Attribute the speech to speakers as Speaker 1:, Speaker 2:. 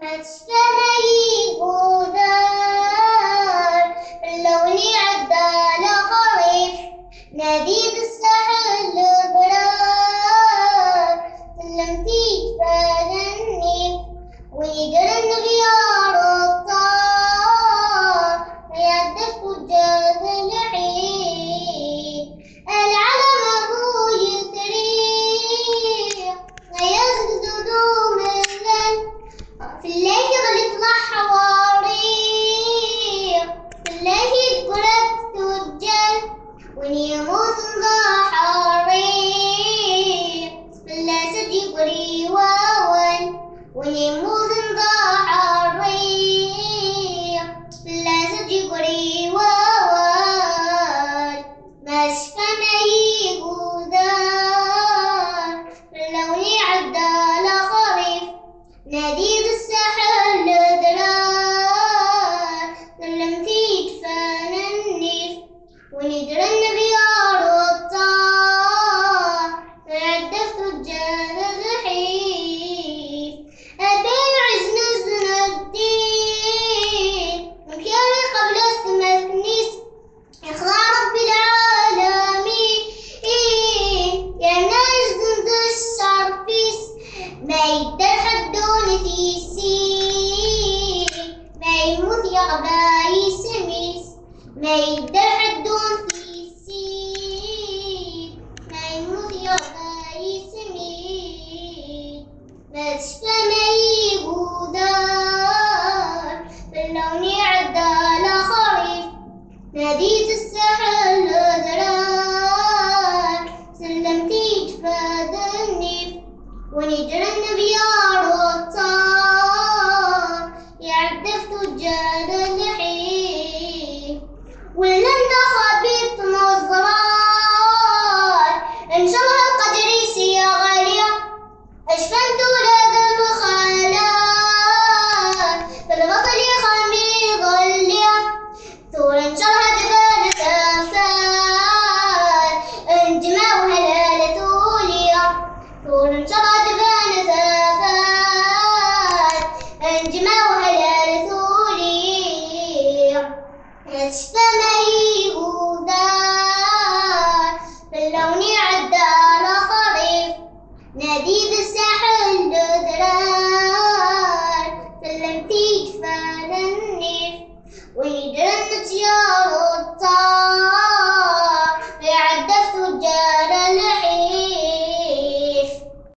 Speaker 1: أسفل يقودر اللون عدال خريف ناديد الساحل برار سلمتي جبال النيل ويقرن غيار الطار يعدف وجاد الحين العلم أبو يتريح يزدد من في الليل يطلع حوارير في الليل القرب تسجل ونيموت ضاح حرير في الليل يقري واول ونيموت ضاح حرير في الليل يقري واول مشفى ما يقودر اللون عدال خريف ناديد الساحل درار سلمتي جفان النيف وندرن بيار الطار عدف تجار الرحيف أبيع عزنز الدين مكيالي قبل اسمه كنيس إخضاع رب العالمين يا ناس ضد الشرفيس ما يقدر حدون تيسي ما يموت يغبى يسميس ما يقدر حدون تيسي ما يموت يغبى يسميس مشفى ما يقودر باللون عدال خريف ناديت الساحل درار سلمتي جفاد النيف ونجرن بيار الطار يعدف تجار الحين ولن خبيط مزرار ان شاء الله القدريس يا غالية اشفنت ولاد الخالات فالبطل خميض اليوم ثور ان شاء الله دبان سافات انجمع وهلالة ثوليا ثور ان شاء الله دبان سافات انجمع وهلالة ثوليا مشفى ما يقودر باللون عدال خريف ناديد الساحل درار سلمتي جفان النيف ويدرن